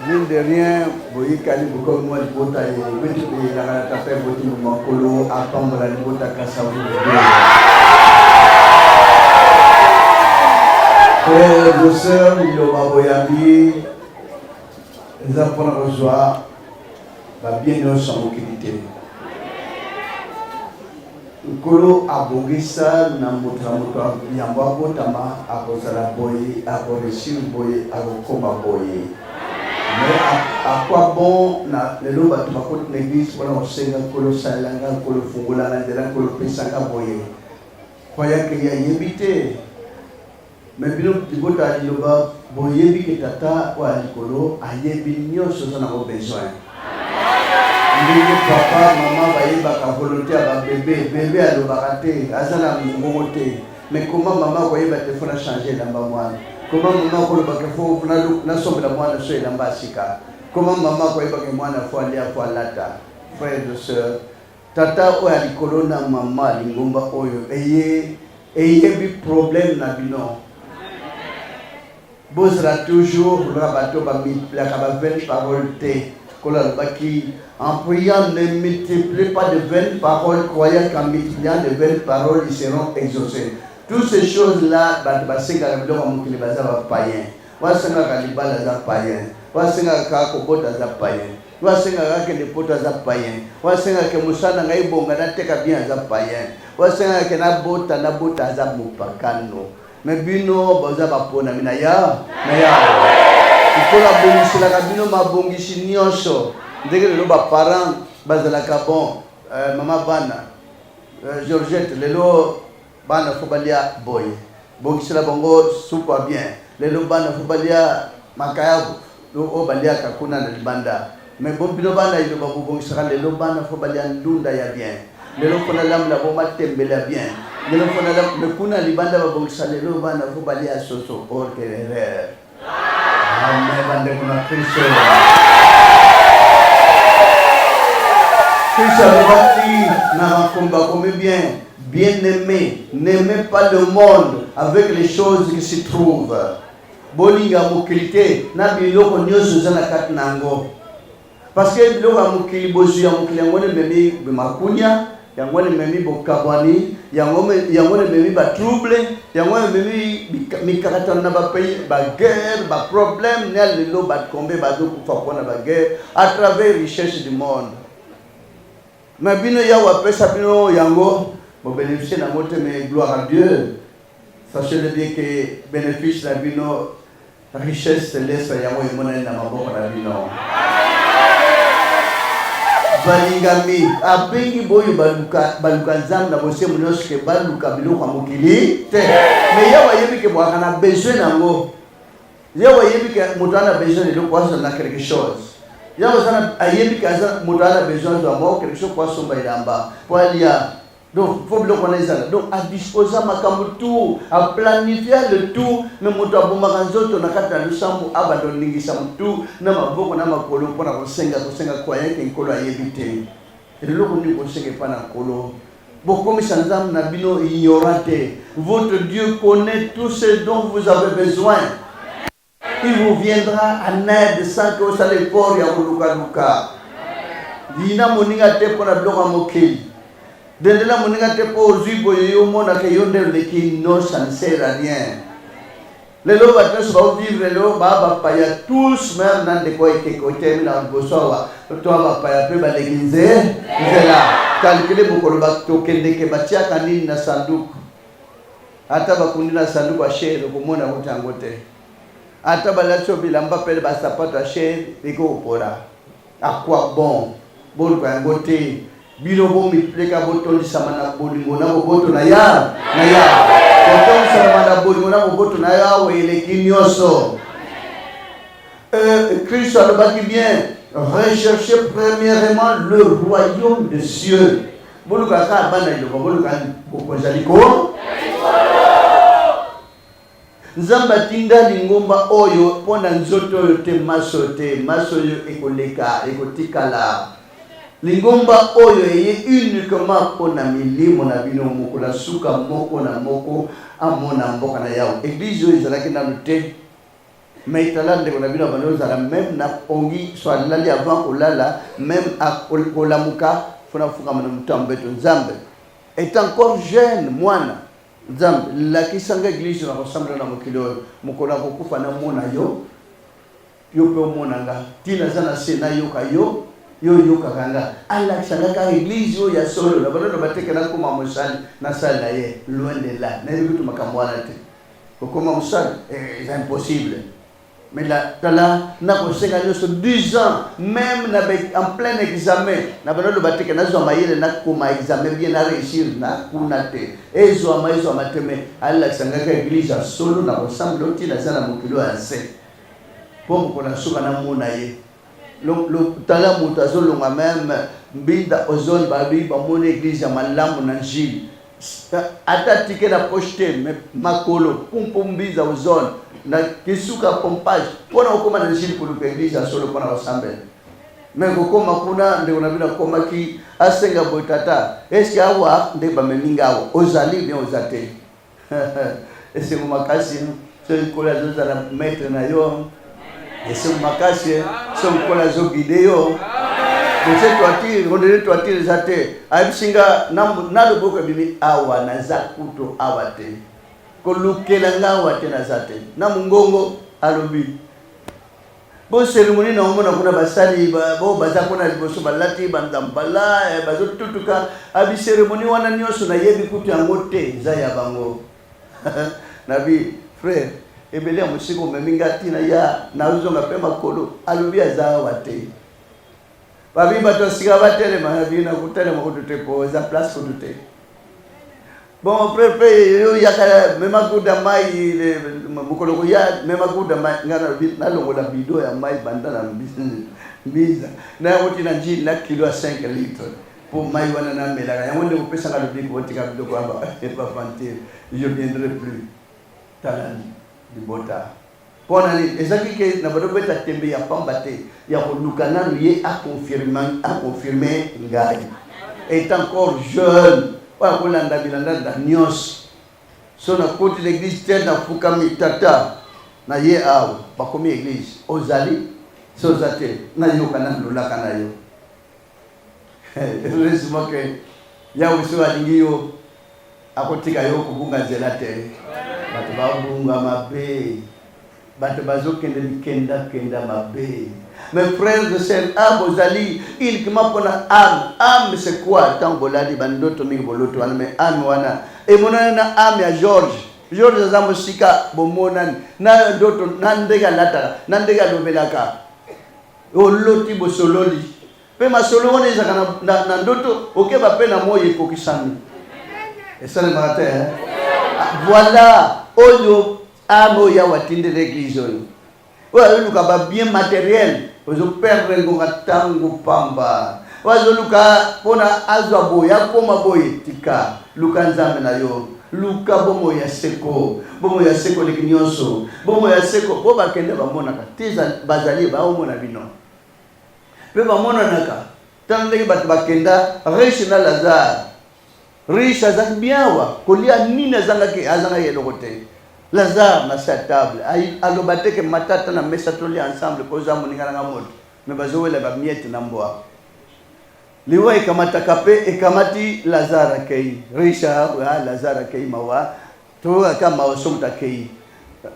Mine de rien, vous kali beaucoup moi le bota et vous la tapé votre makolo attendre la bota kasavu. Frères et sœurs, il va voyager. Les enfants reçoivent la bienvenue sans aucune. Kolo abogisa na motramoto yamba botama akozala boye akoreshi boye akokoma boye. Mais à quoi bon na lelo batu bakoti l'église pour osenga kolo salanga kolo fungola na ndela kolo pesanga boye. Croyant qu'il y a yebite. Mais bino tibota liloba boyebi ke tata wa likolo ayebi nyonso na ko besoin. Ndenge papa maman bayebaka volonté ya bébé alobaka te azala mongongo te. Mais comment maman koyeba te fona changer lamba mwana? Comment maman kolobaka fo na sombela mwana so elamba sika? Comment maman koyeba ke mwana fo alia fo alata? Frères et sœurs, tata o ya likolo na maman lingomba oyo eyebi problème na bino. Bosera toujours le rabato la vaine parole te. En priant, ne multiplie pas de vaines paroles, croyant qu'en multipliant de vaines paroles, ils seront exaucés. Toutes ces choses-là, c'est païen. Wasenga kalibala za païen. Wasenga kakobota za païen. Wasenga ke lepota za païen. Wasenga ke musana ngai bonga na teka bien za païen. Wasenga ke na bota za mupakano. Mais bino boza bapona mina ya na ya ikola bongisela ka bino mabongisi nyonso ndenge lelo ba parents bazala ka bon mama bana Georgette lelo bana fobalia boy bongisela bongo super bien lelo bana fobalia makayabu o balia ka kuna na libanda mais bon bino bana ilo ba bongisela lelo bana fobalia ndunda ya bien lelo kona lamla bo matembela bien. Le kuna libanda babongisa lelo bana fo bali asoso or kerere. Amen bande kuna Kristo. Kristo bati na makomba comme bien aimé, n'aimez pas le monde avec les choses qui se trouvent. Bolinga mokilité na biloko nyoso zana kat nango. Parce que biloko mokili bozu ya mokili ngone memi makunya yango ne memi bokabwani yango ne memi ba trouble yango ne memi mikakata na ba pays ba guerre ba problème ne lelo ba tomber ba do kufa kona ba guerre à travers richesse du monde. Mais bino ya wa pesa bino yango bo bénéficier na mote mais gloire à Dieu. Sachez bien que bénéfice la bino richesse céleste yango yemona na maboko na bino. Balingami abengi boyo baluka nzambe na bose munoske baluka biloko mokili te mais yawa yebi ke bwaka na besoin nango yawa yebi ke mutana besoin de quoi na quelque chose yawa sana ayebi ke mutu ana besoin de moi quelque chose quoi somba ilamba pour alia donc faut biloko na izala donc à disposer makambo tout à planifier le tout mais mutu abomaka nzoto na kata lusambu abando ningisa mutu na maboko na makolo pona kosenga kwa yake nkolo ayebite eloko ni kosenga pana nkolo bokomisa nzambe na bino ignorante. Votre Dieu connaît tout ce dont vous avez besoin. Il vous viendra en aide sans que vous allez pour ya luka dina moninga te pona biloko mokeli dendela moninga te po zibo yo mona ke yonde leki no ça ne sert à rien. Les lois vont vivre le baba paya tous même dans des quoi que côté na bosowa toi baba paya pe ba l'église là calculer beaucoup le bateau kende ke batia kanini na sanduku hata bakundi na sanduku a chez le komona utangote hata balacho bilamba pe ba sapato a chez iko pora à quoi bon bon kwa ngote bilo bo mi pleka boto samana bolingo na boto na ya boto samana bolingo na boto na ya wele kinyoso Christ a le bâti bien recherchez premièrement le royaume des cieux boluka ka bana yo boluka ko jaliko nzamba tinda lingomba oyo pona nzoto oyo te maso oyo ekoleka ekotikala lingomba oyo eye uniquement pona milimo na bino mokola suka moko na moko amona mboka na yao église oyo ezalaki nanu te mais talande ko na bino bano zala même na ongi soit lali avant kolala même akolamuka fona fuka mana mutambeto nzambe est encore jeune mwana nzambe la kisanga église na ressemble na mokilo mokola kokufa na mona yo pe mona nga tina sana se na yo kayo yo kakanga ala kisanga ka église yo ya solo na bano bateke na kuma mosali na sala na ye loin de là na bitu makamwana te kokoma mosali c'est impossible. Mais là, na kosenga nyonso 10 ans, même en plein examen, na bano lo bateke na zo mayele na koma examen bien na réussir na kunate. Ezo amateme alla sanga ka église solo na ressemble oti na zana mokilo ya se. Bon ko na suka na mona ye. Lo tala mutazo longa même mbinda ozone babi ba mona église ya malamu na njili. Ata tike na poste makolo pumpumbiza ozone na kisuka pompage pona ukoma na njili kulu église solo pona wasambe mais kokoma kuna nde unabina koma ki asenga botata eski awa nde ba memingawo ozali bien ozate ese makasi so kola zoza na maître na yo ese makasi so kola zo video on est zate abisinga na loboko bimi awa na zakuto awate kolukela ngawa tena zate na mungongo alobi bo cérémonie na omona kuna basali bo bazakona liboso balati bandambala bazotutuka abi cérémonie wana nyonso na yebi kutu yango te za ya bango nabi frère ebele musiko meminga tina ya na uzonga pema kolo alobi azawa te babi bato sika batele mabi na kutele makutu te po za place kutu te. Bon, prépare, yo yakala mema kuda mai mukolo ya mema kuda mai ngana na longo la bido ya mai bandana mbiza na woti na njili na kilo ya 5 litres pour mai wana na mela ya wonde upesa ngalo bido woti ka bido kwa ba fantir je viendrai plus talani di bota pona ni ezaki ke na bado beta tembe ya pambate ya kolukana lié à confirmer ngai est encore jeune. Wa kulanda bilanda nyos so na koti l'église tena fukami tata na ye awo bakomi église ozali so zate na yo kana lola kana yo heureusement que ya uso alingiyo akotika yo kubunga zelate batu babunga mabe batu bazokende kenda mabe. Mes frères et sœurs, âme aux alliés, uniquement pour la âme. Âme, c'est quoi? Tant boladi bandoto mi boloto wana mais âme wana. Et mon na âme ya George. George za musika bomonan na ndoto nandega lata nandega lobelaka. O loti bosololi. Pe masolo wana za na ndoto okeba pe na moyo kokisami. Et ça le matin. Voilà, oyo âme ya watinde l'église oyo. Oyo luka ba bien matériel. Ozo perdre ngonga tango pamba. Wazo luka pona azwa boya koma boye tika. Luka nzambe na yo. Luka bomo ya seko. Bomo ya seko likinyonso. Bomo ya seko boba kende ba mona ka. Tiza bazali ba omona bino. Pe ba mona naka. Tande bat bakenda riche na Lazare. Riche azak biawa. Kolia nina zanga ke azanga yelo kote. Lazare na sa table alobate ke matata na mesa toli ensemble koza moninga na moto me bazowela ba miette na mboa liwa ikamata kape ikamati Lazare kei risha Lazare kei mawa to kama osomta kei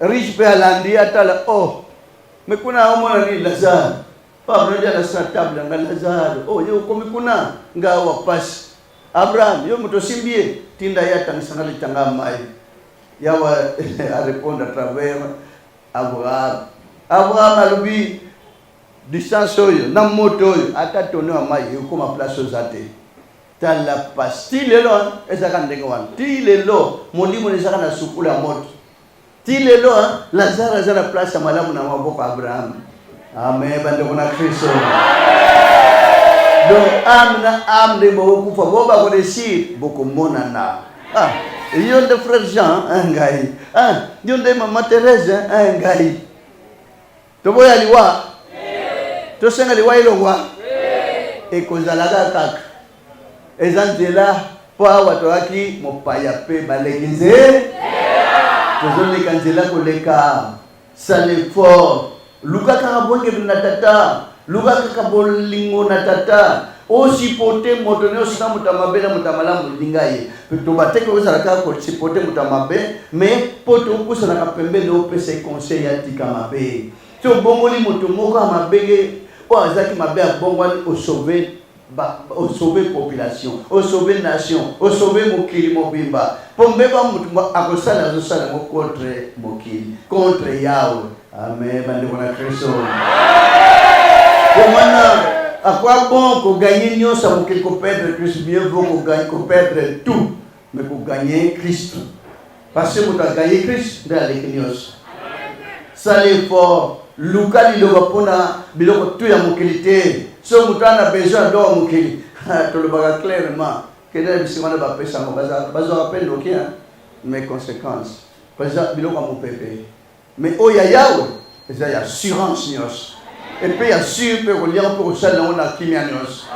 riche pe alandi atala oh me kuna omona ni Lazare pa mmoja na sa table nga Lazare oh yo komi kuna ngawa pas Abraham yo mutosimbie tinda yata ngisangali tanga mai yawa a répondre à travers Abraham. Abraham a lui distance oyo na moto oyo atatone wa mai yokoma place ozate tala pasti lelo ezaka ndenge wana ti lelo molimo ezaka na sukula moto ti lelo Lazare azana place malamu na maboko Abraham. Amen bande kuna Kristo. Donc âme de bokufa boba ko desi boko monana Yon de frère Jean, ngai. Yon de maman Thérèse, ngai. Toboya liwa. Tosenga liwa ilongwa. Ekozalaga kaka. Ezanzela pa watu waki mopaya pe balegize. Tozoleka nzela koleka. Sale fort. Luka kakabonge na tata. Luka kakabolingo na tata. Osipote moto ne osina mutamabe na mutamala mulingaye. To bateke ozalaka ko sipote mutamabe, mais poto kusala ka pembe no pese conseil ya tikamabe. To bongoli moto moko amabege o azaki mabe abongwani o sauver population, o sauver nation, o sauver mokili mobimba. Pombe ba mutu akosala zosala mo contre mokili, contre Yahweh. Amen, bande bona Kristo. Komana à quoi bon qu'on gagne nous ça pour quelque perdre Christ, mieux vaut qu'on gagne qu'on perdre tout, mais pour gagner Christ. Parce que pour gagner Christ dans les nios. Ça l'effort. Luka li loba pona biloko tout ya mokilité. So mutana besoin d'or mokili. To le baga clairement. Que des bisimana ba pesa mo bazo rappel lokia mes conséquences. Parce que biloko mo pépé. Mais oh ya Yahweh, ça y a assurance nios. Et puis assure pour lien pour ça là on a kimianos.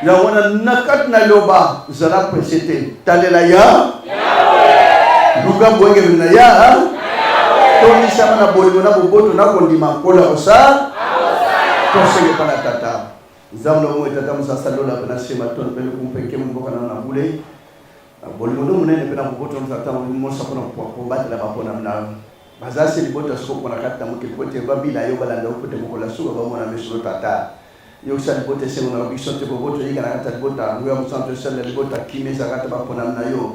Là on a nakat na loba zala précédé. Talela ya Yahweh. Luka boenge na ya Toni sama na bolimo na boboto na kondima kola osa. Tosenge pana tata. Zamlo mo tata musasa lola bana sema ton pele kumpeke mboka na bule. Bolimo no munene pena boboto msata mo sapona ko batela bapona na bazasi libota soko kona kata mukikote babila yo balanda ukote mukola suka bamona mesuro tata yo sa libote sema na bisote boboto yiga na kata libota ngwa musanto sala libota kimeza kata bapona na yo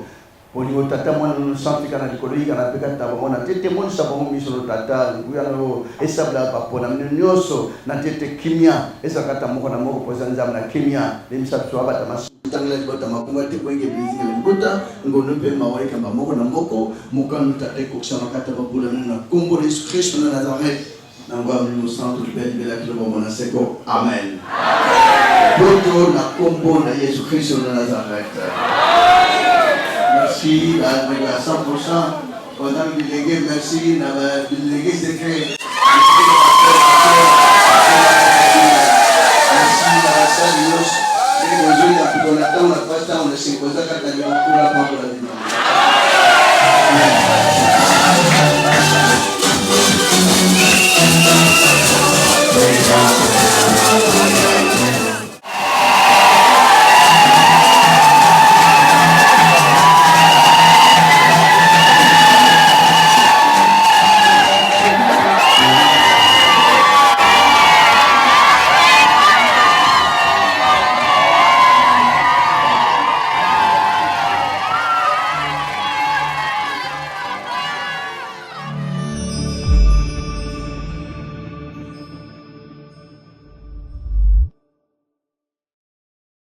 boli tata mwana no santi kana likolo yiga na peka taba mona tete moni sabomo misuro tata ngwa no esabla bapona nyoso na tete kimia esa kata mukona moko pozanza na kimia limsatso abata mas tangla libota makunga te kwenge bizinga libota ngono pe mawai kamba moko na moko mukanu tate kuksama kata babula na kombo Yesu Kristo na Nazareth na ngwa mlimo santo libela kilobo mona seko amen boto na kombo na Yesu Kristo na Nazareth. Merci à 100%. On a délégué, merci, on a délégué secret.